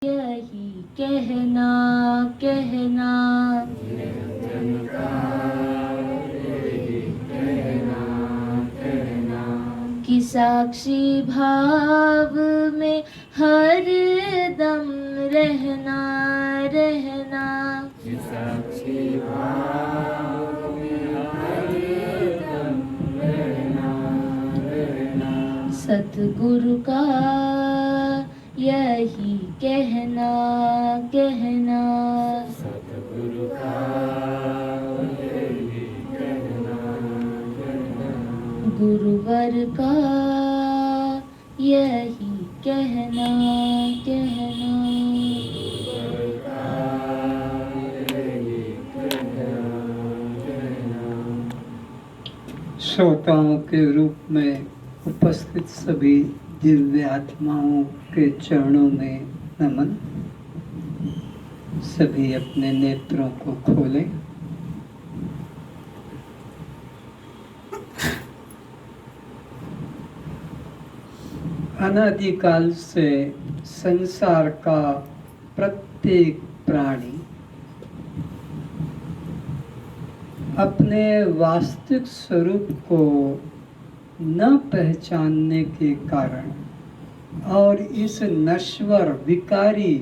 यही कहना कहना कि साक्षी भाव में हर दम रहना रहना, साक्षी भाव में हर दम रहना रहना। सतगुरु का यही कहना कहना, सतगुरु का यही कहना कहना। गुरुवर का यही कहना कहना। गुरुवर का यही कहना कहना। श्रोताओं के रूप में उपस्थित सभी दिव्य आत्माओं के चरणों में नमन। सभी अपने नेत्रों को खोलें। अनादिकाल से संसार का प्रत्येक प्राणी अपने वास्तविक स्वरूप को न पहचानने के कारण और इस नश्वर विकारी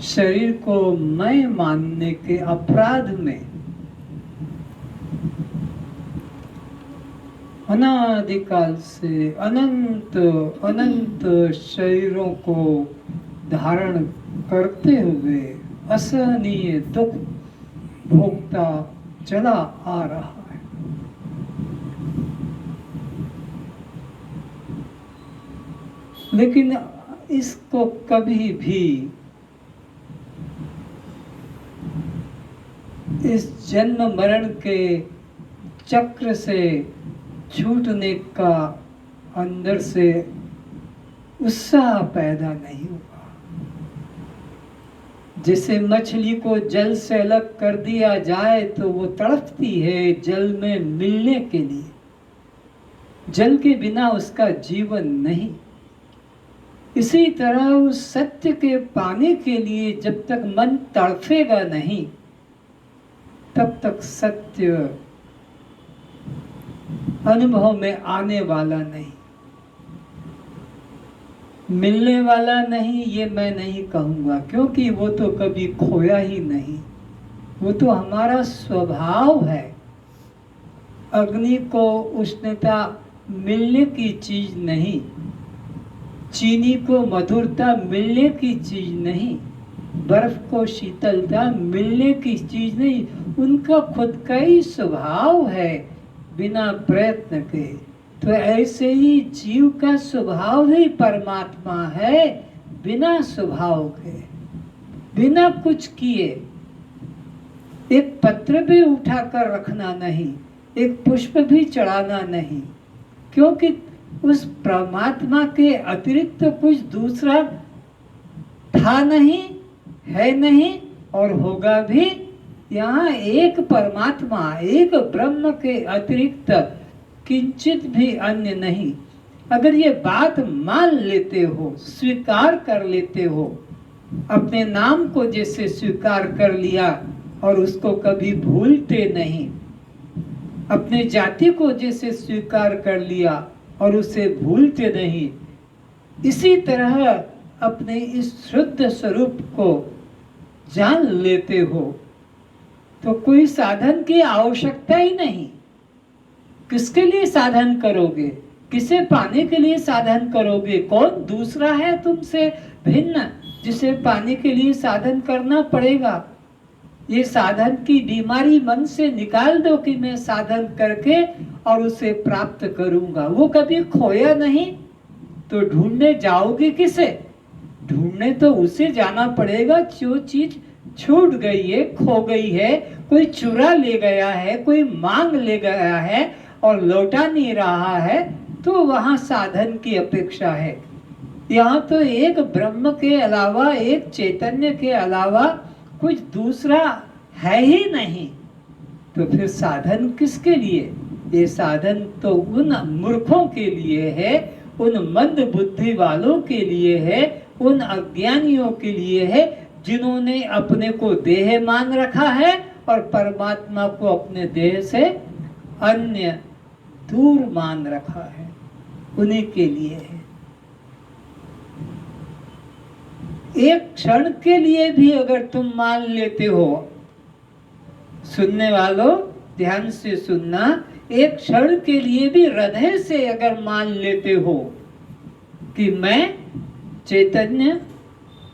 शरीर को मैं मानने के अपराध में अनादिकाल से अनंत अनंत शरीरों को धारण करते हुए असहनीय दुख भोगता चला आ रहा है। लेकिन इसको कभी भी इस जन्म मरण के चक्र से छूटने का अंदर से उत्साह पैदा नहीं हुआ। जैसे मछली को जल से अलग कर दिया जाए तो वो तड़पती है जल में मिलने के लिए। जल के बिना उसका जीवन नहीं। इसी तरह उस सत्य के पाने के लिए जब तक मन तड़फेगा नहीं तब तक सत्य अनुभव में आने वाला नहीं, मिलने वाला नहीं। ये मैं नहीं कहूँगा क्योंकि वो तो कभी खोया ही नहीं। वो तो हमारा स्वभाव है। अग्नि को उष्णता मिलने की चीज नहीं, चीनी को मधुरता मिलने की चीज नहीं, बर्फ को शीतलता मिलने की चीज नहीं। उनका खुद का ही स्वभाव है बिना प्रयत्न के। तो ऐसे ही जीव का स्वभाव ही परमात्मा है बिना स्वभाव के, बिना कुछ किए। एक पत्र भी उठाकर रखना नहीं, एक पुष्प भी चढ़ाना नहीं, क्योंकि उस परमात्मा के अतिरिक्त तो कुछ दूसरा था नहीं, है नहीं और होगा भी। यहाँ एक परमात्मा, एक ब्रह्म के अतिरिक्त किंचित भी अन्य नहीं। अगर ये बात मान लेते हो, स्वीकार कर लेते हो, अपने नाम को जैसे स्वीकार कर लिया और उसको कभी भूलते नहीं, अपने जाति को जैसे स्वीकार कर लिया और उसे भूलते नहीं, इसी तरह अपने इस शुद्ध स्वरूप को जान लेते हो तो कोई साधन की आवश्यकता ही नहीं। किसके लिए साधन करोगे? किसे पाने के लिए साधन करोगे? कौन दूसरा है तुमसे भिन्न जिसे पाने के लिए साधन करना पड़ेगा? ये साधन की बीमारी मन से निकाल दो कि मैं साधन करके और उसे प्राप्त करूंगा। वो कभी खोया नहीं तो ढूंढने जाओगे किसे? ढूंढने तो उसे जाना पड़ेगा जो चीज छूट गई है, खो गई है, कोई चुरा ले गया है, कोई मांग ले गया है और लौटा नहीं रहा है, तो वहां साधन की अपेक्षा है। यहाँ तो एक ब्रह्म के अलावा, एक चैतन्य के अलावा कुछ दूसरा है ही नहीं। तो फिर साधन किसके लिए? ये साधन तो उन मूर्खों के लिए है, उन मंद बुद्धि वालों के लिए है, उन अज्ञानियों के लिए है जिन्होंने अपने को देह मान रखा है और परमात्मा को अपने देह से अन्य दूर मान रखा है, उन्हीं के लिए है। एक क्षण के लिए भी अगर तुम मान लेते हो, सुनने वालों ध्यान से सुनना, एक क्षण के लिए भी हृदय से अगर मान लेते हो कि मैं चैतन्य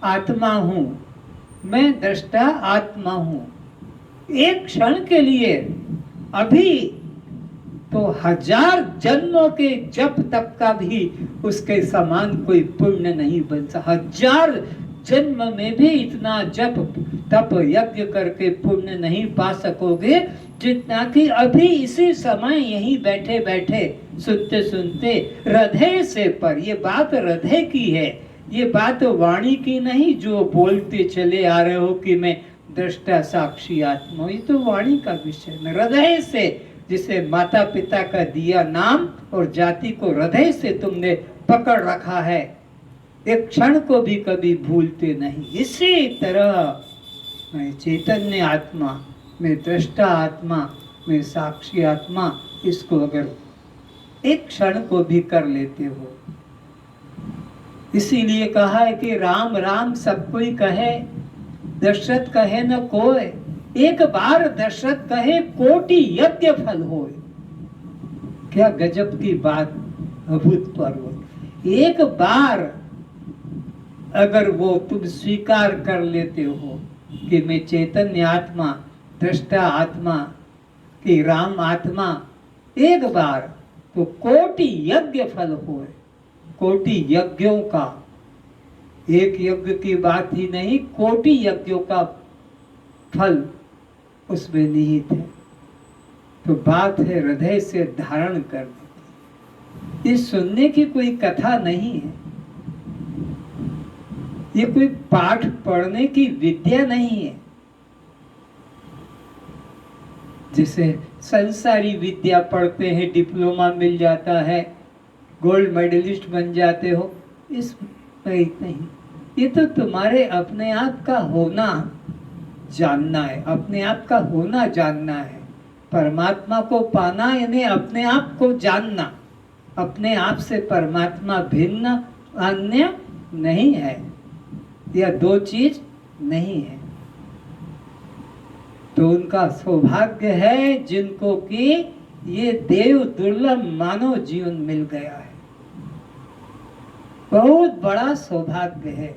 आत्मा हूं, मैं दृष्टा आत्मा हूं, एक क्षण के लिए, अभी तो 1000 जन्मों के जप तप का भी उसके समान कोई पुण्य नहीं बन सकता। 1000 जन्म में भी इतना जप तप यज्ञ करके पुण्य नहीं पा सकोगे जितना कि अभी इसी समय यहीं बैठे बैठे सुनते सुनते हृदय से। पर ये बात हृदय की है, ये बात वाणी की नहीं जो बोलते चले आ रहे हो कि मैं दृष्टा साक्षी आत्मा। ये तो वाणी का विषय है, हृदय से, जिसे माता पिता का दिया नाम और जाति को हृदय से तुमने पकड़ रखा है, एक क्षण को भी कभी भूलते नहीं। इसी तरह मैं चैतन्य आत्मा, मैं दृष्टा आत्मा, मैं साक्षी आत्मा, इसको अगर एक क्षण को भी कर लेते हो, इसीलिए कहा है कि राम राम सब कोई कहे, दशरथ कहे न कोय, एक बार दशरथ कहे कोटि यज्ञ फल होए। क्या गजब की बात, अभूतपूर्व। एक बार अगर वो तुम स्वीकार कर लेते हो कि मैं चैतन्य आत्मा, दृष्टा आत्मा, कि राम आत्मा, एक बार तो कोटि यज्ञ फल होए। कोटि यज्ञों का, एक यज्ञ की बात ही नहीं, कोटि यज्ञों का फल उसमें निहित है। तो बात है हृदय से धारण करने की। ये सुनने की कोई कथा नहीं है, ये कोई पाठ पढ़ने की विद्या नहीं है। जिसे संसारी विद्या पढ़ते हैं, डिप्लोमा मिल जाता है, गोल्ड मेडलिस्ट बन जाते हो, इसमें नहीं। ये तो तुम्हारे अपने आप का होना जानना है, अपने आप का होना जानना है। परमात्मा को पाना यानी अपने आप को जानना। अपने आप से परमात्मा भिन्न अन्य नहीं है, यह दो चीज नहीं है। तो उनका सौभाग्य है जिनको कि ये देव दुर्लभ मानव जीवन मिल गया है। बहुत बड़ा सौभाग्य है,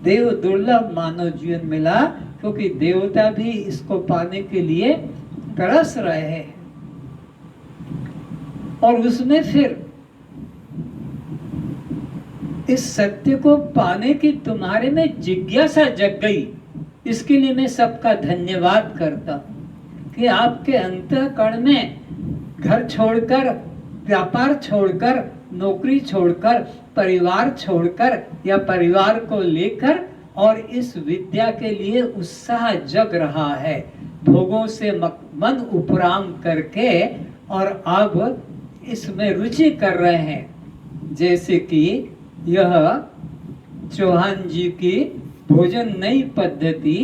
देव दुर्लभ मानव जीवन मिला, क्योंकि देवता भी इसको पाने के लिए तरस रहे हैं। और उसमें फिर इस सत्य को पाने की तुम्हारे में जिज्ञासा जग गई, इसके लिए मैं सबका धन्यवाद करता हूं कि आपके अंतःकरण में घर छोड़कर, व्यापार छोड़कर, नौकरी छोड़कर, परिवार छोड़कर या परिवार को लेकर और इस विद्या के लिए उत्साह जग रहा है, भोगों से मन उपराम करके, और अब इसमें रुचि कर रहे हैं। जैसे कि यह चौहान जी की भोजन नई पद्धति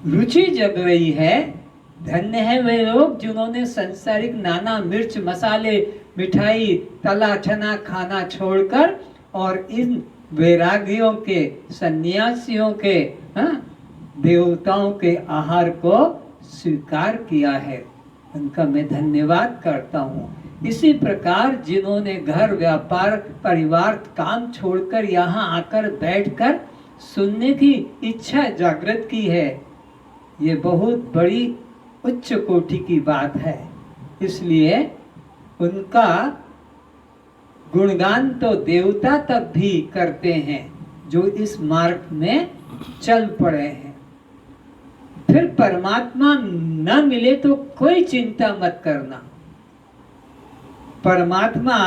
रुचि जग रही है। धन्य है वे लोग जिन्होंने संसारिक नाना मिर्च मसाले मिठाई तला छना खाना छोड़कर और इन वैरागियों के, सन्यासियों के, देवताओं के आहार को स्वीकार किया है। उनका मैं धन्यवाद करता हूँ। इसी प्रकार जिन्होंने घर व्यापार परिवार काम छोड़कर यहाँ आकर बैठकर सुनने की इच्छा जागृत की है, ये बहुत बड़ी उच्च कोटि की बात है। इसलिए उनका गुणगान तो देवता तक भी करते हैं जो इस मार्ग में चल पड़े हैं। फिर परमात्मा न मिले तो कोई चिंता मत करना। परमात्मा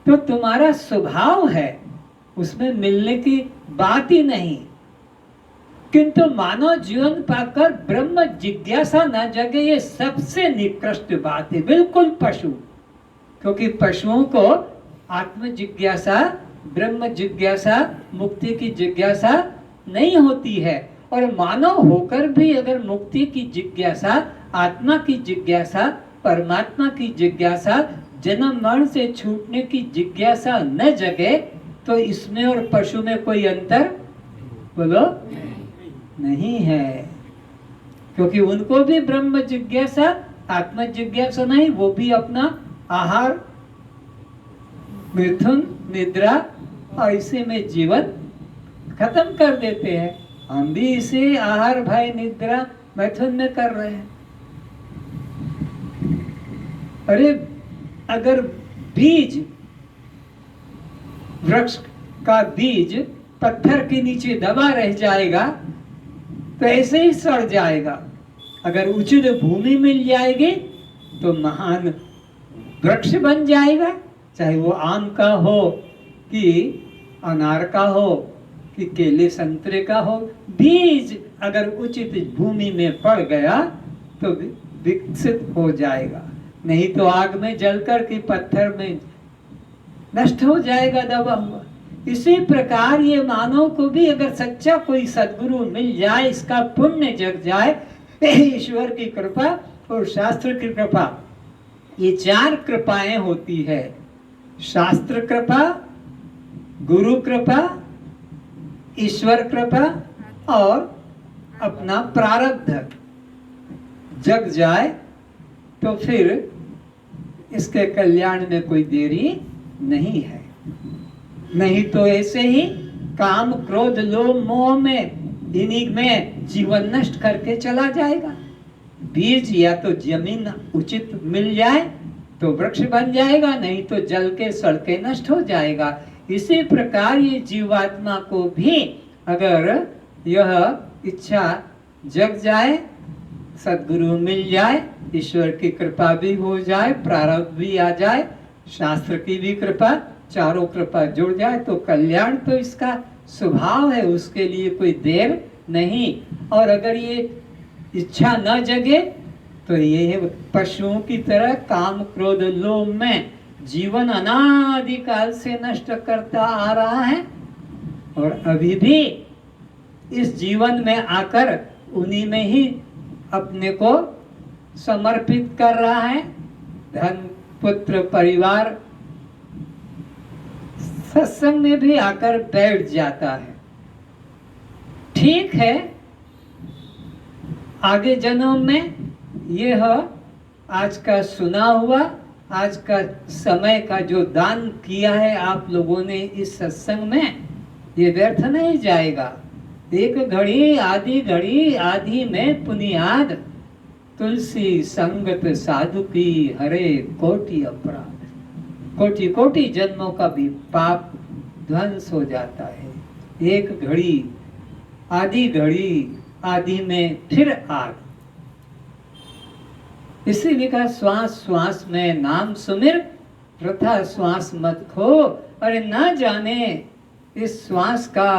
तो तुम्हारा स्वभाव है, उसमें मिलने की बात ही नहीं। किंतु मानव जीवन पाकर ब्रह्म जिज्ञासा न जगे, ये सबसे निकृष्ट बात है, बिल्कुल पशु। क्योंकि पशुओं को आत्म जिज्ञासा ब्रह्म जिज्ञासा, मुक्ति की जिज्ञासा नहीं होती है। और मानव होकर भी अगर मुक्ति की जिज्ञासा, आत्मा की जिज्ञासा, परमात्मा की जिज्ञासा, जन्म मरण से छूटने की जिज्ञासा न जगे तो इसमें और पशु में कोई अंतर बोलो नहीं है। क्योंकि उनको भी ब्रह्म जिज्ञासा, आत्म जिज्ञासा नहीं, वो भी अपना आहार, मिथुन, निद्रा ऐसे में जीवन खत्म कर देते हैं। हम भी इसे आहार, भय, निद्रा, मैथुन में कर रहे हैं। अरे अगर बीज, वृक्ष का बीज पत्थर के नीचे दबा रह जाएगा तो ऐसे ही सड़ जाएगा। अगर उचित भूमि मिल जाएगी तो महान वृक्ष बन जाएगा, चाहे वो आम का हो कि अनार का हो कि केले संतरे का हो। बीज अगर उचित भूमि में पड़ गया तो विकसित हो जाएगा, नहीं तो आग में जलकर के पत्थर में नष्ट हो जाएगा दबा हुआ। इसी प्रकार ये मानव को भी अगर सच्चा कोई सद्गुरु मिल जाए, इसका पुण्य जग जाए, ईश्वर की कृपा और शास्त्र की कृपा, ये चार कृपाएं होती है। शास्त्र कृपा, गुरु कृपा, ईश्वर कृपा और अपना प्रारब्ध जग जाए तो फिर इसके कल्याण में कोई देरी नहीं है। नहीं तो ऐसे ही काम, क्रोध, लोभ, मोह में, इन्हीं में जीवन नष्ट करके चला जाएगा। बीज या तो जमीन उचित मिल जाए तो वृक्ष बन जाएगा, नहीं तो जल के सड़ के नष्ट हो जाएगा। इसी प्रकार ये जीवात्मा को भी अगर यह इच्छा जग जाए, सद्गुरु मिल जाए, ईश्वर की कृपा भी हो जाए, प्रारब्ध भी आ जाए, शास्त्र की भी कृपा, चारों कृपा जुड़ जाए तो कल्याण तो इसका स्वभाव है, उसके लिए कोई देर नहीं। और अगर ये इच्छा न जगे तो ये पशुओं की तरह काम, क्रोध, लोभ में जीवन अनादिकाल से नष्ट करता आ रहा है और अभी भी इस जीवन में आकर उन्हीं में ही अपने को समर्पित कर रहा है। धन, पुत्र, परिवार, सत्संग में भी आकर बैठ जाता है। ठीक है, आगे जन्म में यह आज का सुना हुआ, आज का समय का जो दान किया है आप लोगों ने इस सत्संग में, ये व्यर्थ नहीं जाएगा। एक घड़ी आधी में पुनियाद, तुलसी संगत साधु की हरे कोटि अपराध। कोटि कोटि जन्मों का भी पाप ध्वंस हो जाता है। एक घड़ी आधी में फिर आग। इसीलिए कहा श्वास श्वास में नाम सुमिर, वृथा श्वास मत खो। अरे ना जाने इस श्वास का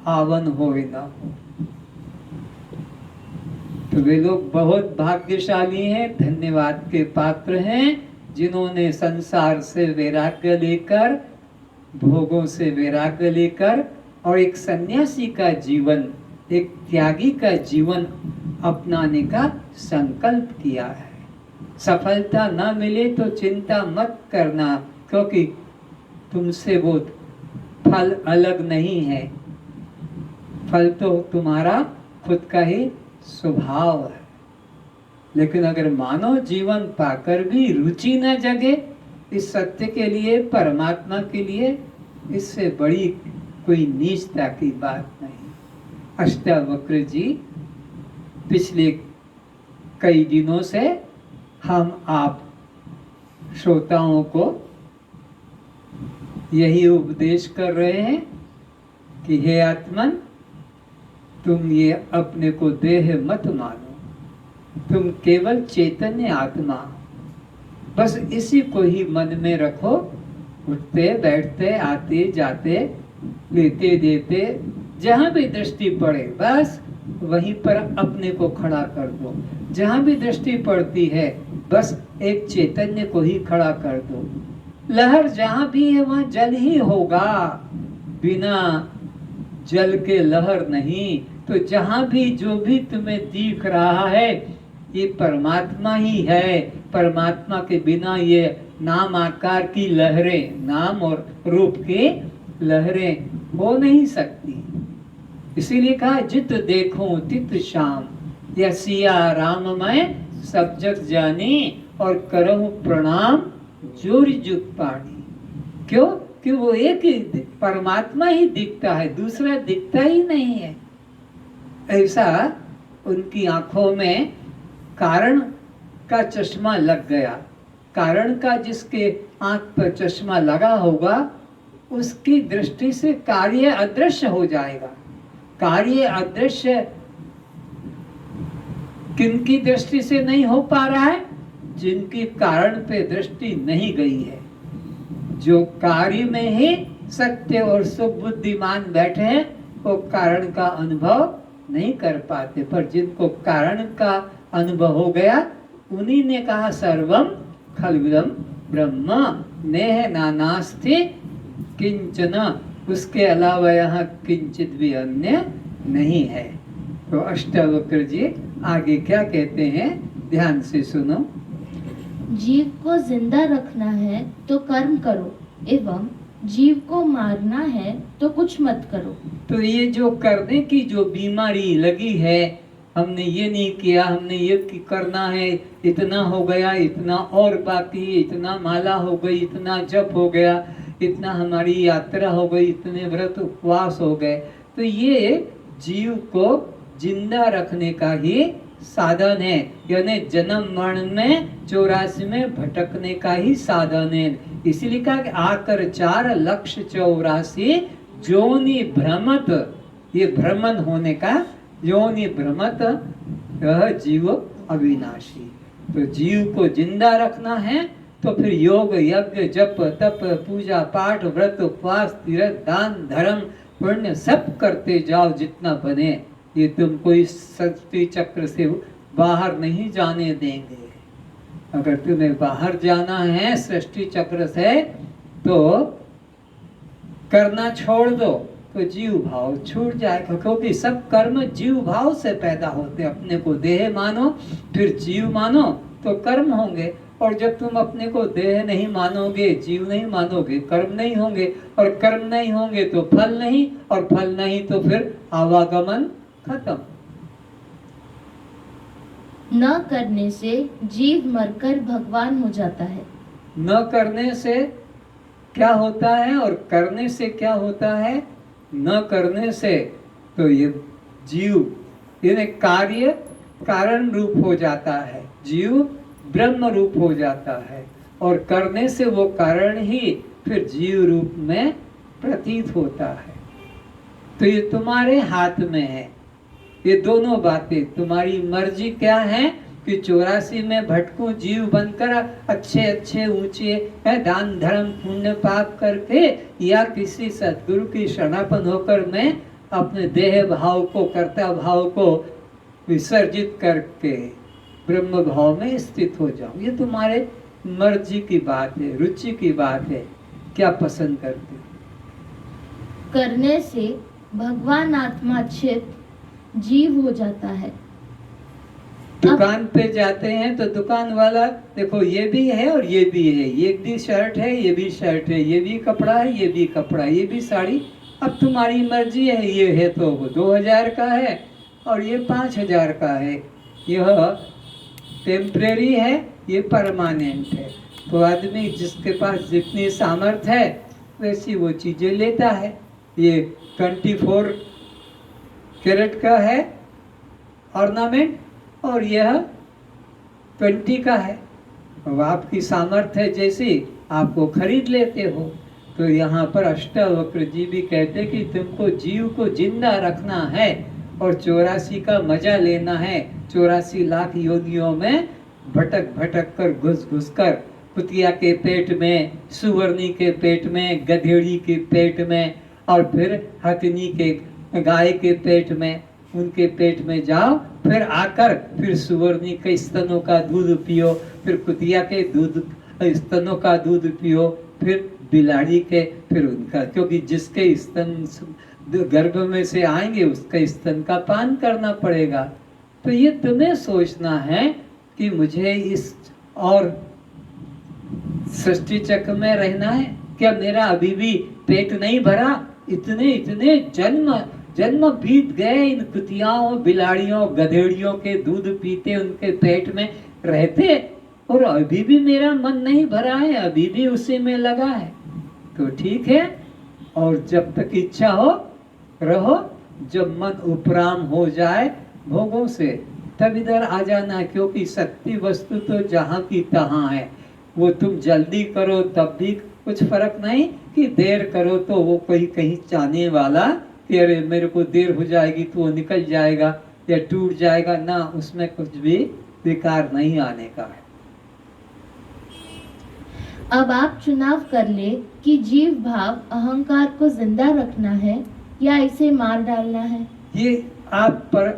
आवन हो न हो। तो वे लोग बहुत भाग्यशाली हैं, धन्यवाद के पात्र हैं, जिन्होंने संसार से वैराग्य लेकर, भोगों से वैराग्य लेकर और एक सन्यासी का जीवन, एक त्यागी का जीवन अपनाने का संकल्प किया है। सफलता न मिले तो चिंता मत करना, क्योंकि तुमसे वो फल अलग नहीं है। फल तो तुम्हारा खुद का ही स्वभाव है। लेकिन अगर मानव जीवन पाकर भी रुचि न जगे इस सत्य के लिए, परमात्मा के लिए, इससे बड़ी कोई नीचता की बात नहीं। अष्टावक्र जी पिछले कई दिनों से हम आप श्रोताओं को यही उपदेश कर रहे हैं कि हे आत्मन, तुम ये अपने को देह मत मानो, तुम केवल चैतन्य आत्मा। बस इसी को ही मन में रखो। उठते बैठते, आते जाते, लेते देते, जहाँ भी दृष्टि पड़े बस वहीं पर अपने को खड़ा कर दो। जहाँ भी दृष्टि पड़ती है बस एक चैतन्य को ही खड़ा कर दो। लहर जहां भी है वहां जल ही होगा, बिना जल के लहर नहीं। तो जहां भी जो भी तुम्हें दिख रहा है ये परमात्मा ही है। परमात्मा के बिना ये नाम आकार की लहरें, नाम और रूप की लहरें हो नहीं सकती। इसीलिए कहा जित देखो तित शाम, या सिया राम मैं सब जग जानी, और करहु प्रणाम जोर जुग पानी। क्यों? कि वो एक ही परमात्मा ही दिखता है, दूसरा दिखता ही नहीं है। ऐसा उनकी आंखों में कारण का चश्मा लग गया। कारण का जिसके आंख पर चश्मा लगा होगा उसकी दृष्टि से कार्य अदृश्य हो जाएगा। कार्य अदृश्य किनकी दृष्टि से नहीं हो पा रहा है? जिनकी कारण पे दृष्टि नहीं गई है। जो कार्य में ही सत्य और सुबुद्धिमान बैठे हैं वो कारण का अनुभव नहीं कर पाते, पर जिनको कारण का अनुभव हो गया उन्हीं ने कहा सर्वम खलविदम ब्रह्म नेह नानास्ति किंचन, उसके अलावा यहाँ किंचित भी अन्य नहीं है। तो अष्टावक्र जी आगे क्या कहते हैं, ध्यान से सुनो। जीव को जिंदा रखना है तो कर्म करो, एवं जीव को मारना है तो कुछ मत करो। तो ये जो करने की जो बीमारी लगी है, हमने ये नहीं किया, हमने ये करना है, इतना हो गया, इतना और बाकी, इतना माला हो गई, इतना जप हो गया, इतना हमारी यात्रा हो गई, इतने व्रत उपवास हो गए, तो ये जीव को जिंदा रखने का ही साधन है। यानी जन्म मरण में 84 में भटकने का ही साधन है। इसीलिए कहा कि आकर 4,84,000 जोनि भ्रमत, ये भ्रमण होने का योनि भ्रमत, यह जीव अविनाशी। तो जीव को जिंदा रखना है तो फिर योग यज्ञ जप तप पूजा पाठ व्रत उपवास तीर्थ दान धर्म पुण्य सब करते जाओ जितना बने। ये तुमको इस सृष्टि चक्र से बाहर नहीं जाने देंगे। अगर तुम्हें बाहर जाना है सृष्टि चक्र से तो करना छोड़ दो, तो जीव भाव छूट जाएगा। क्योंकि सब कर्म जीव भाव से पैदा होते। अपने को देह मानो फिर जीव मानो तो कर्म होंगे, और जब तुम अपने को देह नहीं मानोगे, जीव नहीं मानोगे, कर्म नहीं होंगे, और कर्म नहीं होंगे तो फल नहीं, और फल नहीं तो फिर आवागमन खत्म। न करने से जीव मरकर भगवान हो जाता है। न करने से क्या होता है और करने से क्या होता है? न करने से तो ये जीव यानी कार्य कारण रूप हो जाता है, जीव ब्रह्म रूप हो जाता है, और करने से वो कारण ही फिर जीव रूप में प्रतीत होता है। तो ये तुम्हारे हाथ में है। ये दोनों बातें तुम्हारी मर्जी क्या है कि 84 में भटकूं जीव बनकर अच्छे अच्छे ऊंचे दान धर्म पुण्य पाप करके, या किसी सद्गुरु की शरणापन्न होकर मैं अपने देह भाव को कर्ता भाव को विसर्जित करके ब्रह्म भाव में स्थित हो जाऊं। ये तुम्हारे मर्जी की बात है, रुचि की बात है, क्या पसंद करते हो। करने से भगवान आत्मा चित जीव हो जाता है। दुकान पे जाते हैं तो दुकान वाला देखो ये भी है और ये भी है, ये भी शर्ट है, ये भी शर्ट है, ये भी कपड़ा है, ये भी कपड़ा, ये भी साड़ी। अब तुम्हारी मर्जी है, ये है तो 2000 का है और ये 5000 का है, यह टेम्परेरी है, ये परमानेंट है। तो आदमी जिसके पास जितनी सामर्थ्य है वैसी वो चीज़ें लेता है। ये 24 कैरेट का है ऑर्नामेंट और यह 20 का है। अब आपकी सामर्थ्य जैसी आपको खरीद लेते हो। तो यहाँ पर अष्टावक्र जी भी कहते कि तुमको जीव को जिंदा रखना है और 84 का मजा लेना है। 84 लाख योनियों में भटक भटक कर घुस घुस कर, कुतिया के पेट में, सुवर्णी के पेट में, गधेड़ी के पेट में, और फिर हथनी के गाय के पेट में, उनके पेट में जाओ, फिर आकर फिर सुवर्णी के स्तनों का दूध पियो, फिर कुतिया के दूध स्तनों का दूध पियो, फिर बिलाड़ी के, फिर उनका, क्योंकि जिसके स्तन गर्भ में से आएंगे उसका स्तन का पान करना पड़ेगा। तो ये तुम्हें सोचना है कि मुझे इस और सृष्टि चक्र में रहना है क्या? मेरा अभी भी पेट नहीं भरा? इतने इतने जन्म जन्म बीत गए इन कुतियाओं, बिलाड़ियों, गधेड़ियों के दूध पीते, उनके पेट में रहते, और अभी भी मेरा मन नहीं भरा है, अभी भी उसी में लगा है। तो ठीक है, और जब तक इच्छा हो रहो, जब मन उपराम हो जाए भोगों से तब इधर आ जाना, क्योंकि शक्ति वस्तु तो जहाँ की तहाँ है। वो तुम जल्दी करो तब भी कुछ फर्क नहीं, कि देर करो तो वो कोई कहीं चाहने वाला कि अरे मेरे को देर हो जाएगी तो वो निकल जाएगा या टूट जाएगा ना, उसमें कुछ भी विकार नहीं आने का है। अब आप चुनाव कर ले कि जीव भाव अहंकार को जिंदा रखना है या इसे मार डालना है। ये आप पर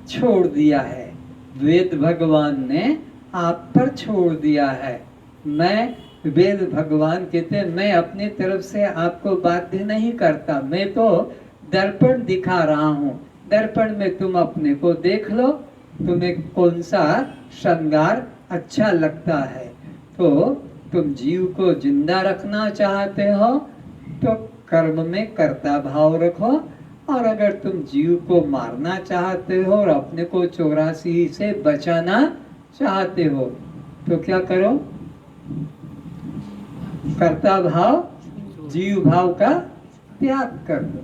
छोड़ दिया है, वेद भगवान ने आप पर छोड़ दिया है। मैं, वेद भगवान कहते हैं, मैं अपनी तरफ से आपको बाध्य नहीं करता, मैं तो दर्पण दिखा रहा हूँ। दर्पण में तुम अपने को देख लो, तुम्हें कौन सा श्रृंगार अच्छा लगता है। तो तुम जीव को जिंदा रखना चाहते हो तो कर्म में कर्ता भाव रखो, और अगर तुम जीव को मारना चाहते हो और अपने को 84 से बचाना चाहते हो तो क्या करो? कर्ता भाव, जीव भाव का त्याग कर दो।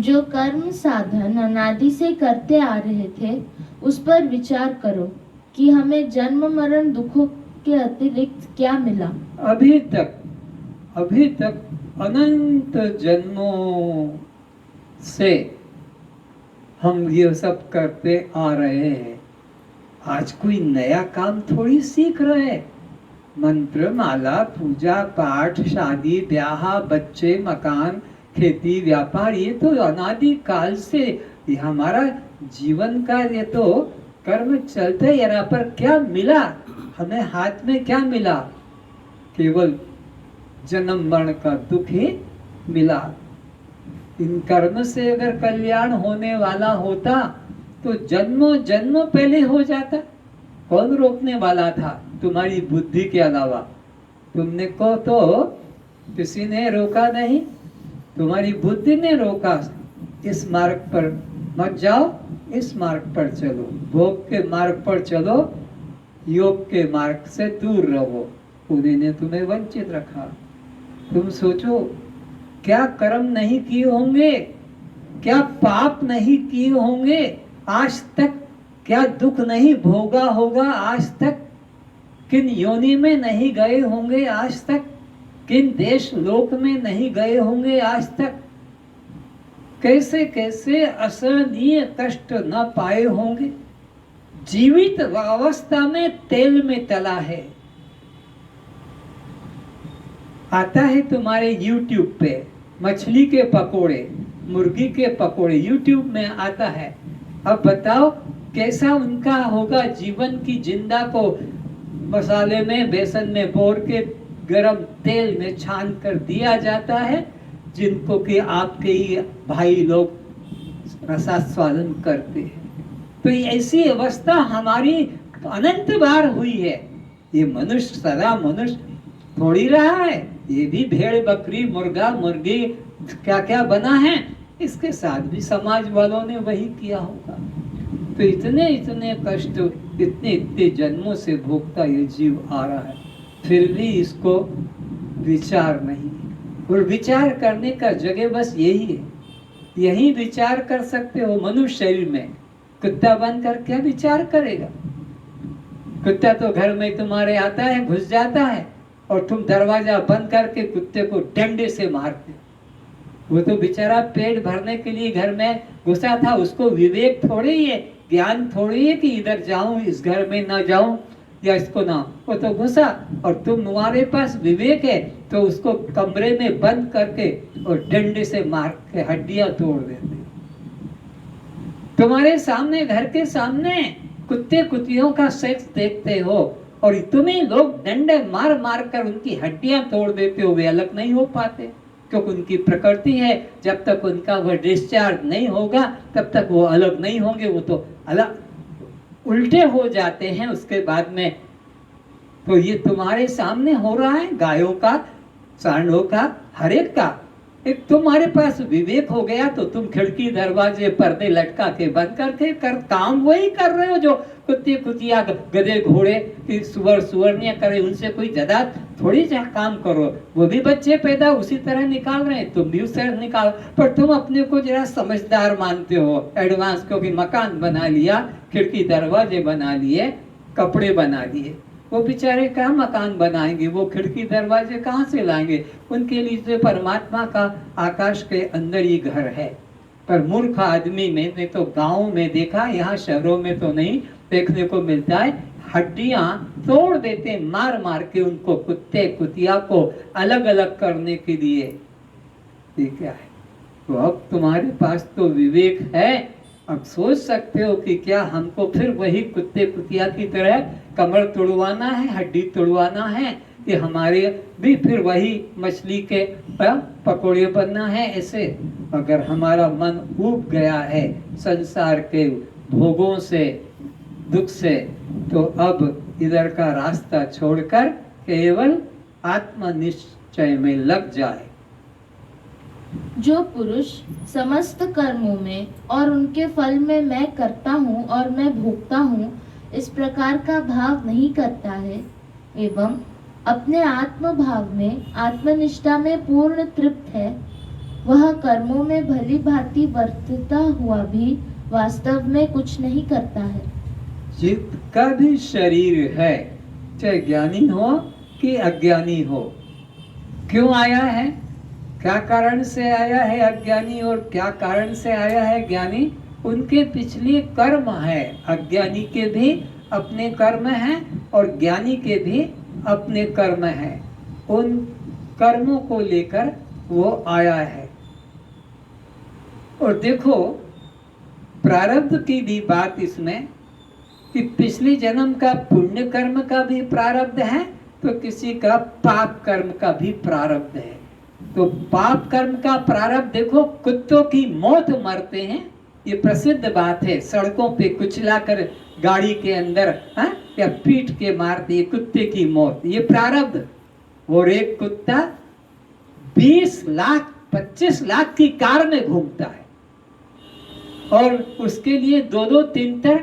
जो कर्म साधन अनादि से करते आ रहे थे उस पर विचार करो कि हमें जन्म मरण दुखों के अतिरिक्त क्या मिला। अभी तक अनंत जन्मों से हम ये सब करते आ रहे हैं। आज कोई नया काम थोड़ी सीख रहे हैं। मंत्र, माला, पूजा पाठ, शादी ब्याह, बच्चे, मकान, खेती, व्यापार, ये तो अनादि काल से ये हमारा जीवन का ये तो कर्म चलते। यहाँ पर क्या मिला हमें? हाथ में क्या मिला? केवल जन्म मरण का दुख ही मिला। इन कर्म से अगर कल्याण होने वाला होता तो जन्मों जन्मों पहले हो जाता। कौन रोकने वाला था? तुम्हारी बुद्धि के अलावा। तुमने को तो किसी ने रोका नहीं, तुम्हारी बुद्धि ने रोका। इस मार्ग पर मत जाओ, इस मार्ग पर चलो, भोग के मार्ग पर चलो, योग के मार्ग से दूर रहो। उन्हीं ने तुम्हें वंचित रखा। तुम सोचो, क्या कर्म नहीं किए होंगे, क्या पाप नहीं किए होंगे आज तक, क्या दुख नहीं भोगा होगा आज तक, किन योनि में नहीं गए होंगे आज तक, किन देश लोक में नहीं गए होंगे आज तक, कैसे कैसे असहनीय कष्ट न पाए होंगे। जीवित अवस्था में तेल में तला है। आता है तुम्हारे YouTube पे मछली के पकोड़े, मुर्गी के पकोड़े, YouTube में आता है। अब बताओ कैसा उनका होगा जीवन की जिंदा को मसाले में, बेसन में बोर के गरम तेल में छान कर दिया जाता है, जिनको कि आपके ही भाई लोग रसास्वादन करते हैं। तो ऐसी अवस्था हमारी अनंत बार हुई है। ये मनुष्य सदा मनुष्य थोड़ी रहा है, ये भी भेड़ बकरी मुर्गा मुर्गी क्या क्या बना है, इसके साथ भी समाज वालों ने वही किया होगा। तो इतने इतने कष्ट इतने इतने जन्मों से भोगता ये जीव आ रहा है, फिर भी इसको विचार नहीं। और विचार करने का जगह बस यही है, यही विचार कर सकते हो। मनुष्य शरीर में कुत्ता बन कर क्या विचार करेगा? कुत्ता तो घर में तुम्हारे आता है, घुस जाता है, और तुम दरवाजा बंद करके कुत्ते को डंडे से मारते। वो तो बेचारा पेट भरने के लिए घर में घुसा था, उसको विवेक थोड़ी है, ज्ञान थोड़ी है कि इधर जाऊं, इस घर में ना जाऊं या इसको ना। वो तो घुसा, और तुम्हारे पास विवेक है तो उसको कमरे में बंद करके और डंडे से मार के हड्डियां तोड़ देते। तुम्हारे सामने, घर के सामने कुत्ते कुतियों का सेक्स देखते हो, और तुम्हें लोग डंडे मार मार कर उनकी हड्डियां तोड़ देते हो, वे अलग नहीं हो पाते, क्योंकि उनकी प्रकृति है, जब तक उनका वह डिस्चार्ज नहीं होगा तब तक वो अलग नहीं होंगे, वो तो अलग उल्टे हो जाते हैं उसके बाद में। तो ये तुम्हारे सामने हो रहा है, गायों का, सांडों का, हर एक का। एक तुम्हारे पास विवेक हो गया तो तुम खिड़की दरवाजे पर्दे लटका के बंद करके काम वही कर रहे हो जो कुत्ते कुतिया गधे घोड़े की सुअर सुअरनियां करे, उनसे कोई ज्यादा थोड़ी काम करो। वो भी बच्चे पैदा उसी तरह निकाल रहे हैं, तुम भी उस तरह निकाल, पर तुम अपने को जरा समझदार मानते हो, एडवांस, क्योंकि मकान बना लिया, खिड़की दरवाजे बना लिए, कपड़े बना लिए। वो बेचारे क्या मकान बनाएंगे, वो खिड़की दरवाजे कहाँ से लाएंगे? उनके लिए तो परमात्मा का आकाश के अंदर ही घर है। पर मूर्ख आदमी मैंने तो गाँव में देखा, यहाँ शहरों में तो नहीं देखने को मिलता है, हड्डियां तोड़ देते मार मार के उनको, कुत्ते कुतिया को अलग अलग करने के लिए। ये क्या है? तो अब तुम्हारे पास तो विवेक है, अब सोच सकते हो कि क्या हमको फिर वही कुत्ते कुतिया की तरह कमर तोड़वाना है, हड्डी तोड़वाना है, कि हमारे भी फिर वही मछली के पकौड़े बनना है ऐसे? अगर हमारा मन ऊब गया है संसार के भोगों से, दुख से, तो अब इधर का रास्ता छोड़कर केवल आत्मनिश्चय में लग जाए। जो पुरुष समस्त कर्मों में और उनके फल में मैं करता हूँ और मैं भोगता हूँ इस प्रकार का भाव नहीं करता है, एवं अपने आत्म भाव में, आत्मनिष्ठा में पूर्ण तृप्त है, वह कर्मों में भली भांति वर्तता हुआ भी वास्तव में कुछ नहीं करता है। जिसका भी शरीर है, चाहे ज्ञानी हो कि अज्ञानी हो, क्यों आया है, क्या कारण से आया है अज्ञानी और क्या कारण से आया है ज्ञानी, उनके पिछले कर्म है। अज्ञानी के भी अपने कर्म हैं और ज्ञानी के भी अपने कर्म हैं, उन कर्मों को लेकर वो आया है। और देखो प्रारब्ध की भी बात इसमें, कि पिछले जन्म का पुण्य कर्म का भी प्रारब्ध है, तो किसी का पाप कर्म का भी प्रारब्ध है। तो पाप कर्म का प्रारब्ध देखो, कुत्तों की मौत मरते हैं, ये प्रसिद्ध बात है, सड़कों पे कुचलाकर गाड़ी के अंदर या पीट के मारते, कुत्ते की मौत, ये प्रारब्ध। और एक कुत्ता 20 लाख 25 लाख की कार में घूमता है, और उसके लिए 2-2 3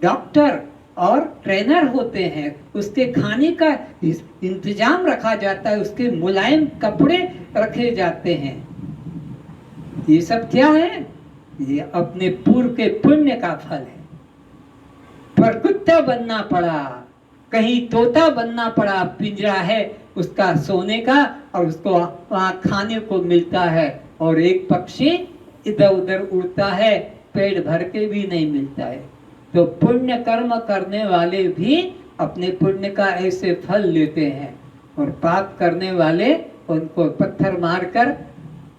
डॉक्टर और ट्रेनर होते हैं, उसके खाने का इंतजाम रखा जाता है, उसके मुलायम कपड़े रखे जाते हैं। ये सब क्या है? ये अपने पूर्व के पुण्य का फल है। पर कुत्ता बनना पड़ा, कहीं तोता बनना पड़ा, पिंजरा है उसका सोने का और उसको वहां खाने को मिलता है, और एक पक्षी इधर उधर उड़ता है, पेट भर के भी नहीं मिलता है। तो पुण्य कर्म करने वाले भी अपने पुण्य का ऐसे फल लेते हैं, और पाप करने वाले उनको पत्थर मारकर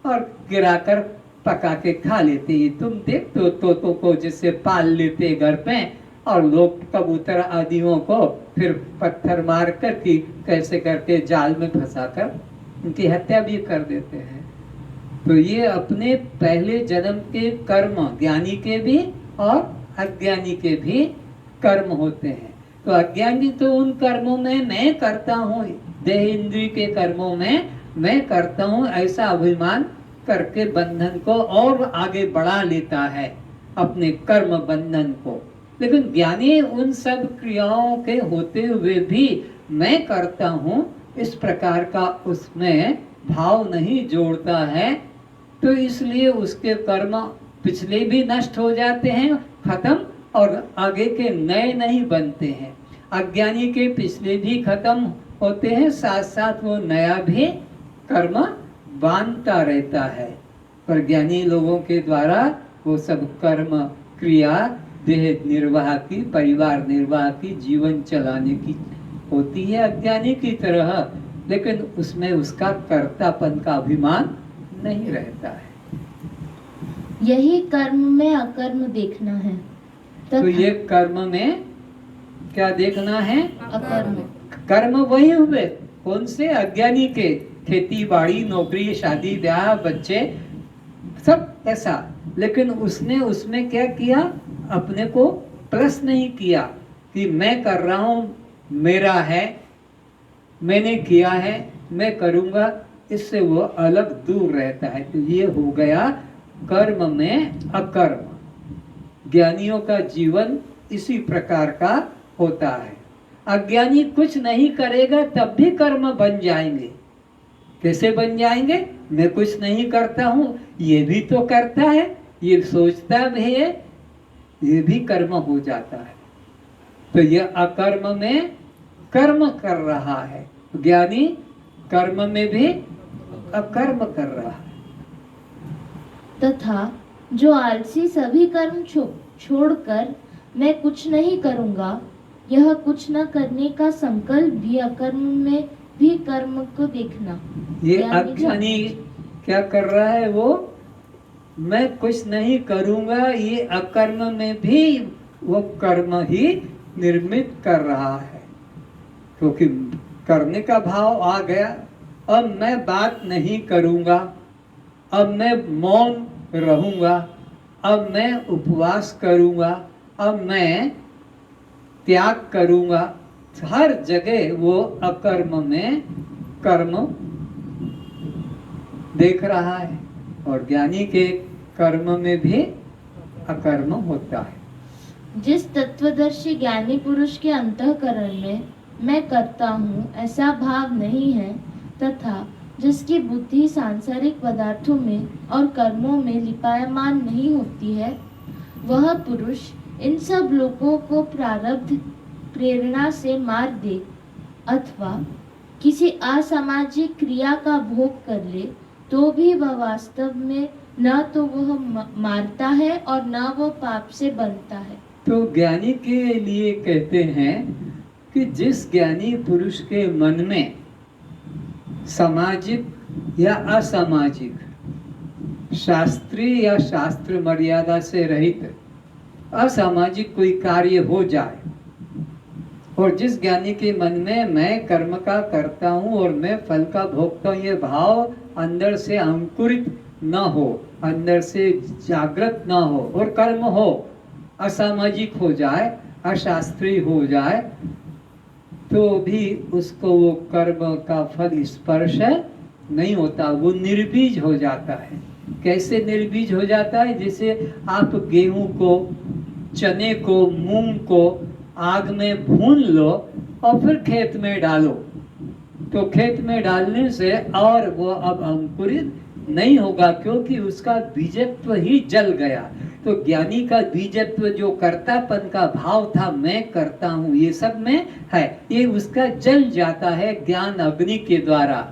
और गिराकर पका के खा लेते हैं। तुम देखते हो तोतों को जैसे पाल लेते घर पे, और लोग कबूतर आदियों को फिर पत्थर मार कर कि कैसे करके जाल में फंसाकर उनकी हत्या भी कर देते हैं। तो ये अपने पहले जन्म के कर्म, ज्ञानी के भी और अज्ञानी के भी कर्म होते हैं। तो अज्ञानी तो उन कर्मों में मैं करता हूँ, देह इंद्रिय के कर्मों में मैं करता हूँ, ऐसा अभिमान करके बंधन को और आगे बढ़ा लेता है, अपने कर्म बंधन को। लेकिन ज्ञानी उन सब क्रियाओं के होते हुए भी मैं करता हूँ इस प्रकार का उसमें भाव नहीं जोड़ता है, तो इसलिए उसके कर्म पिछले भी नष्ट हो जाते हैं, खत्म, और आगे के नए नहीं बनते हैं। अज्ञानी के पिछले भी खत्म होते हैं, साथ साथ वो नया भी कर्म बांधता रहता है। पर ज्ञानी लोगों के द्वारा वो सब कर्म क्रिया देह निर्वाह की, परिवार निर्वाह की, जीवन चलाने की होती है अज्ञानी की तरह, लेकिन उसमें उसका कर्तापन का अभिमान नहीं रहता है। यही कर्म में अकर्म देखना है। तो ये कर्म में क्या देखना है? अकर्म। कर्म वही हुए, कौन से? अज्ञानी के। खेती बाड़ी, नौकरी, शादी ब्याह, बच्चे, सब ऐसा। लेकिन उसने उसमें क्या किया? अपने को प्लस नहीं किया कि मैं कर रहा हूं, मेरा है, मैंने किया है, मैं करूंगा। इससे वो अलग दूर रहता है। तो ये हो गया कर्म में अकर्म। ज्ञानियों का जीवन इसी प्रकार का होता है। अज्ञानी कुछ नहीं करेगा तब भी कर्म बन जाएंगे। कैसे बन जाएंगे? मैं कुछ नहीं करता हूं, ये भी तो करता है, ये सोचता भी है, ये भी कर्म हो जाता है। तो ये अकर्म में कर्म कर रहा है, ज्ञानी कर्म में भी अकर्म कर रहा है। तथा जो आलसी सभी कर्म छोड़कर मैं कुछ नहीं करूंगा, यह कुछ न करने का संकल्प भी अकर्म में भी कर्म को देखना। ये ज्ञानी अज्ञानी क्या कर रहा है? वो मैं कुछ नहीं करूंगा, ये अकर्म में भी वो कर्म ही निर्मित कर रहा है। क्योंकि करने का भाव आ गया। अब मैं बात नहीं करूंगा, अब मैं मौन रहूंगा, अब मैं उपवास करूंगा, अब मैं त्याग करूंगा। हर जगह वो अकर्म में कर्म देख रहा है। और ज्ञानी के कर्म में भी अकर्म होता है। जिस तत्वदर्शी ज्ञानी पुरुष के अंतःकरण में मैं करता हूँ ऐसा भाव नहीं है, तथा जिसकी बुद्धि सांसारिक पदार्थों में और कर्मों में लिपायमान नहीं होती है, वह पुरुष इन सब लोगों को प्रारब्ध प्रेरणा से मार दे अथवा किसी असामाजिक क्रिया का भोग कर ले, तो भी वह वास्तव में न तो वह मारता है और न वह पाप से बनता है। तो ज्ञानी के लिए कहते हैं कि जिस ज्ञानी पुरुष के मन में सामाजिक या असामाजिक, शास्त्रीय या शास्त्र मर्यादा से रहित असामाजिक कोई कार्य हो जाए, और जिस ज्ञानी के मन में मैं कर्म का करता हूँ और मैं फल का भोगता हूँ, ये भाव अंदर से अंकुरित न हो, अंदर से जागृत न हो, और कर्म हो असामाजिक हो जाए, अशास्त्रीय हो जाए, तो भी उसको वो कर्म का फल स्पर्श नहीं होता, वो निर्बीज हो जाता है। कैसे निर्बीज हो जाता है? जैसे आप गेहूं को, चने को, मूंग को आग में भून लो और फिर खेत में डालो, तो खेत में डालने से और वो अब अंकुरित नहीं होगा, क्योंकि उसका बीजत्व ही जल गया। तो ज्ञानी का बीजत्व जो कर्तापन का भाव था, मैं करता हूँ, ये सब में है, ये उसका जल जाता है ज्ञान अग्नि के द्वारा।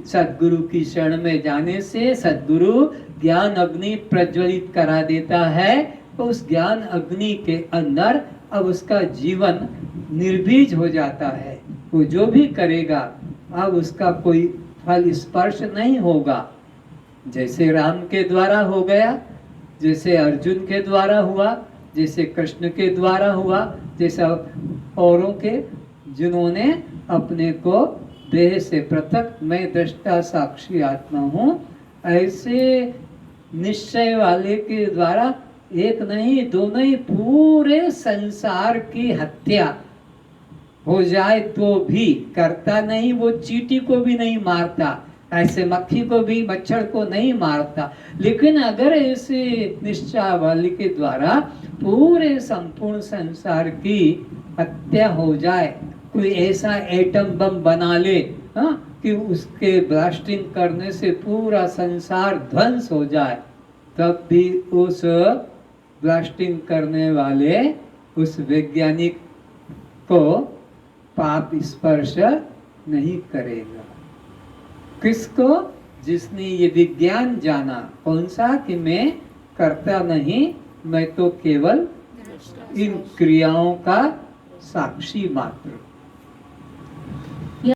सद्गुरु की शरण में जाने से सद्गुरु ज्ञान अग्नि प्रज्वलित करा देता है। तो उस ज्ञान अग्नि के अंदर अब उसका जीवन निर्बीज हो जाता है। वो जो भी करेगा अब उसका कोई फल स्पर्श नहीं होगा। जैसे राम के द्वारा हो गया, जैसे अर्जुन के द्वारा हुआ, जैसे कृष्ण के द्वारा हुआ, जैसे औरों के जिन्होंने अपने को देह से पृथक मैं दृष्टा साक्षी आत्मा हूँ, ऐसे निश्चय वाले के द्वारा एक नहीं दो नहीं पूरे संसार की हत्या हो जाए तो भी करता नहीं। वो चींटी को भी नहीं मारता, ऐसे मक्खी को भी, मच्छर को नहीं मारता। लेकिन अगर ऐसे निश्चय वाले के द्वारा पूरे संपूर्ण संसार की हत्या हो जाए, कोई ऐसा एटम बम बना ले कि उसके ब्लास्टिंग करने से पूरा संसार ध्वंस हो जाए, तब भी उस ब्लास्टिंग करने वाले उस वैज्ञानिक को पाप स्पर्श नहीं करेगा। किसको? जिसने ये विज्ञान जाना, कौन सा? कि मैं करता नहीं, मैं तो केवल इन क्रियाओं का साक्षी मात्र।